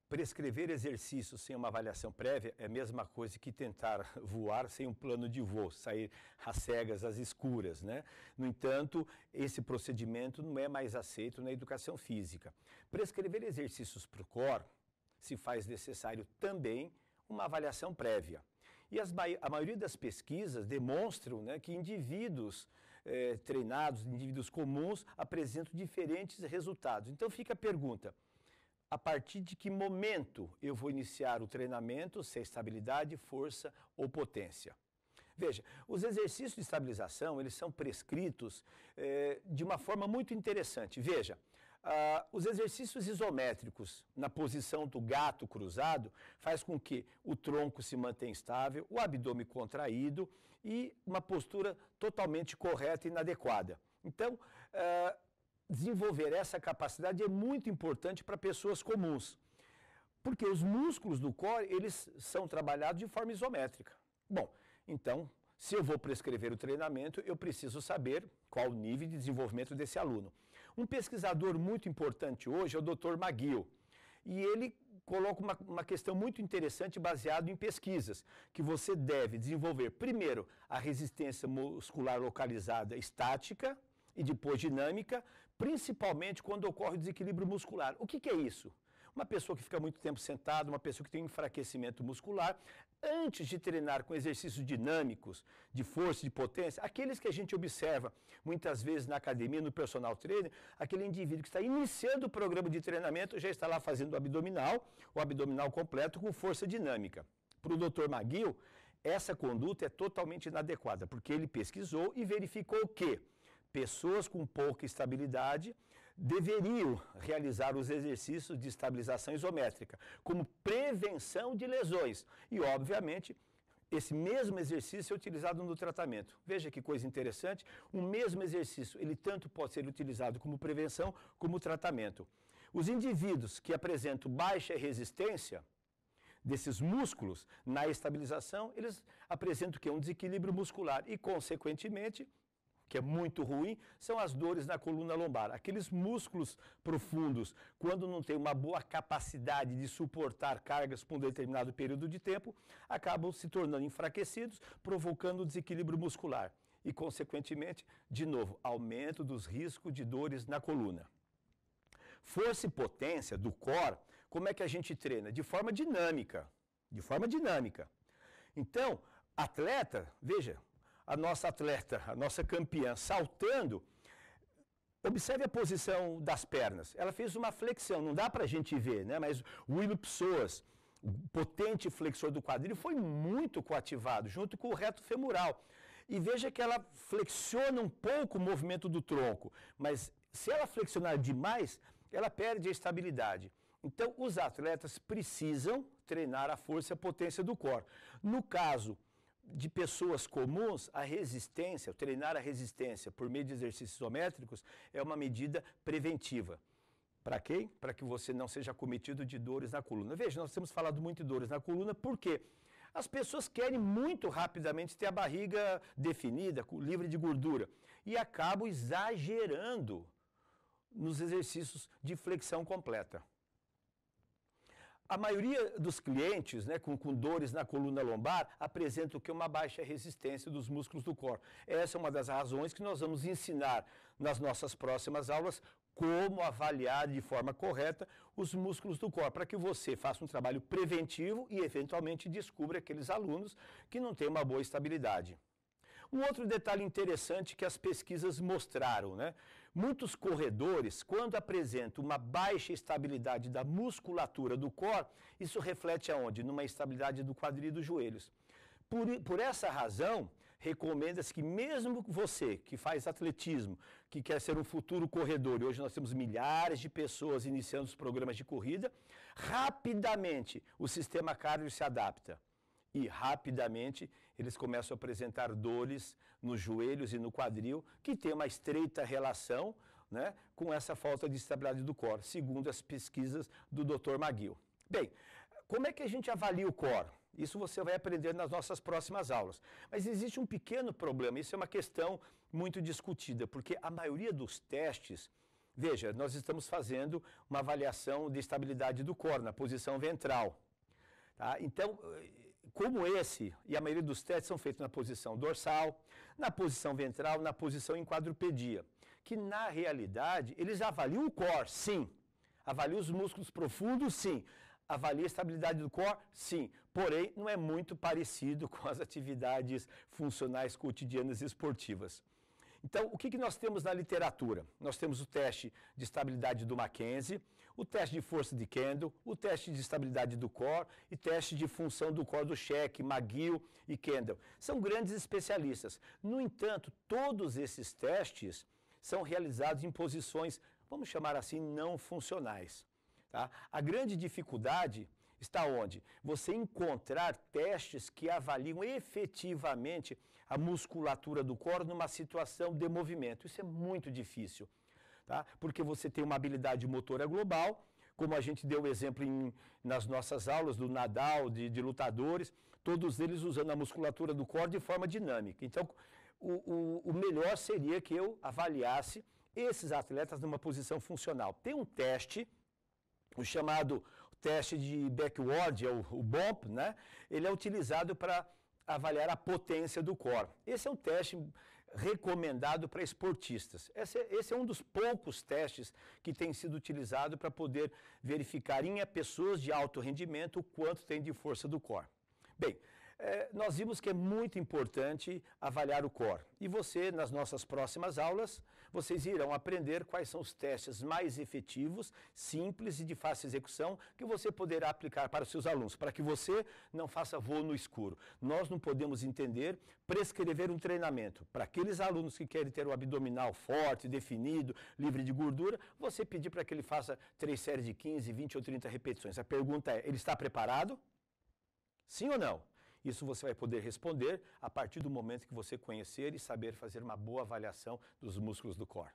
prescrever exercícios sem uma avaliação prévia é a mesma coisa que tentar voar sem um plano de voo, sair às cegas, às escuras, né? No entanto, esse procedimento não é mais aceito na educação física. Prescrever exercícios para o core se faz necessário também uma avaliação prévia. E a maioria das pesquisas demonstram, né, que indivíduos treinados, indivíduos comuns, apresentam diferentes resultados. Então fica a pergunta: a partir de que momento eu vou iniciar o treinamento, se é estabilidade, força ou potência? Veja, os exercícios de estabilização, eles são prescritos de uma forma muito interessante. Veja, os exercícios isométricos na posição do gato cruzado faz com que o tronco se mantenha estável, o abdômen contraído e uma postura totalmente correta e inadequada. Então, desenvolver essa capacidade é muito importante para pessoas comuns, porque os músculos do core, eles são trabalhados de forma isométrica. Bom, então, se eu vou prescrever o treinamento, eu preciso saber qual o nível de desenvolvimento desse aluno. Um pesquisador muito importante hoje é o Dr. McGill, e ele coloca uma questão muito interessante baseado em pesquisas, que você deve desenvolver primeiro a resistência muscular localizada estática, e depois dinâmica, principalmente quando ocorre o desequilíbrio muscular. O que é isso? Uma pessoa que fica muito tempo sentada, uma pessoa que tem enfraquecimento muscular, antes de treinar com exercícios dinâmicos, de força, de potência, aqueles que a gente observa muitas vezes na academia, no personal trainer, aquele indivíduo que está iniciando o programa de treinamento já está lá fazendo o abdominal completo com força dinâmica. Para o Dr. McGill, essa conduta é totalmente inadequada, porque ele pesquisou e verificou que pessoas com pouca estabilidade deveriam realizar os exercícios de estabilização isométrica como prevenção de lesões. E, obviamente, esse mesmo exercício é utilizado no tratamento. Veja que coisa interessante, o mesmo exercício, ele tanto pode ser utilizado como prevenção como tratamento. Os indivíduos que apresentam baixa resistência desses músculos na estabilização, eles apresentam o quê? Um desequilíbrio muscular e, consequentemente, que é muito ruim, são as dores na coluna lombar. Aqueles músculos profundos, quando não tem uma boa capacidade de suportar cargas por um determinado período de tempo, acabam se tornando enfraquecidos, provocando desequilíbrio muscular. E, consequentemente, de novo, aumento dos riscos de dores na coluna. Força e potência do core, como é que a gente treina? De forma dinâmica. De forma dinâmica. Então, atleta, veja, a nossa atleta, a nossa campeã, saltando, observe a posição das pernas. Ela fez uma flexão, não dá para a gente ver, né? Mas o William Psoas, o potente flexor do quadril, foi muito coativado, junto com o reto femoral. E veja que ela flexiona um pouco o movimento do tronco, mas se ela flexionar demais, ela perde a estabilidade. Então, os atletas precisam treinar a força e a potência do core. No caso de pessoas comuns, a resistência, treinar a resistência por meio de exercícios isométricos é uma medida preventiva. Para quem? Para que você não seja acometido de dores na coluna. Veja, nós temos falado muito de dores na coluna, por quê? As pessoas querem muito rapidamente ter a barriga definida, livre de gordura, e acabam exagerando nos exercícios de flexão completa. A maioria dos clientes, né, com dores na coluna lombar apresentam que uma baixa resistência dos músculos do core. Essa é uma das razões que nós vamos ensinar nas nossas próximas aulas como avaliar de forma correta os músculos do core, para que você faça um trabalho preventivo e eventualmente descubra aqueles alunos que não têm uma boa estabilidade. Um outro detalhe interessante que as pesquisas mostraram, né? Muitos corredores, quando apresentam uma baixa estabilidade da musculatura do core, isso reflete aonde? Numa instabilidade do quadril e dos joelhos. Por essa razão, recomenda-se que mesmo você que faz atletismo, que quer ser um futuro corredor, e hoje nós temos milhares de pessoas iniciando os programas de corrida, rapidamente o sistema cardio se adapta. E rapidamente eles começam a apresentar dores nos joelhos e no quadril, que tem uma estreita relação, né, com essa falta de estabilidade do core, segundo as pesquisas do Dr. McGill. Bem, como é que a gente avalia o core? Isso você vai aprender nas nossas próximas aulas. Mas existe um pequeno problema, isso é uma questão muito discutida, porque a maioria dos testes Veja, nós estamos fazendo uma avaliação de estabilidade do core na posição ventral. Tá? Então, como esse, e a maioria dos testes são feitos na posição dorsal, na posição ventral, na posição em quadrupedia, que na realidade eles avaliam o core, sim. Avaliam os músculos profundos, sim. Avalia a estabilidade do core, sim. Porém, não é muito parecido com as atividades funcionais cotidianas e esportivas. Então, o que nós temos na literatura? Nós temos o teste de estabilidade do Mackenzie, o teste de força de Kendall, o teste de estabilidade do core e teste de função do core do Sheck, McGill e Kendall. São grandes especialistas. No entanto, todos esses testes são realizados em posições, vamos chamar assim, não funcionais. Tá? A grande dificuldade está onde? Você encontrar testes que avaliam efetivamente a musculatura do core numa situação de movimento. Isso é muito difícil, tá? Porque você tem uma habilidade motora global, como a gente deu exemplo nas nossas aulas do Nadal, de lutadores, todos eles usando a musculatura do core de forma dinâmica. Então, o melhor seria que eu avaliasse esses atletas numa posição funcional. Tem um teste, o chamado teste de backward, o BOMP, né? Ele é utilizado para avaliar a potência do core. Esse é um teste recomendado para esportistas. Esse é um dos poucos testes que tem sido utilizado para poder verificar em pessoas de alto rendimento o quanto tem de força do core. Bem, nós vimos que é muito importante avaliar o core. E você, nas nossas próximas aulas, vocês irão aprender quais são os testes mais efetivos, simples e de fácil execução que você poderá aplicar para os seus alunos, para que você não faça voo no escuro. Nós não podemos entender, prescrever um treinamento para aqueles alunos que querem ter o abdominal forte, definido, livre de gordura, você pedir para que ele faça 3 séries de 15, 20 ou 30 repetições. A pergunta é, ele está preparado? Sim ou não? Isso você vai poder responder a partir do momento que você conhecer e saber fazer uma boa avaliação dos músculos do core.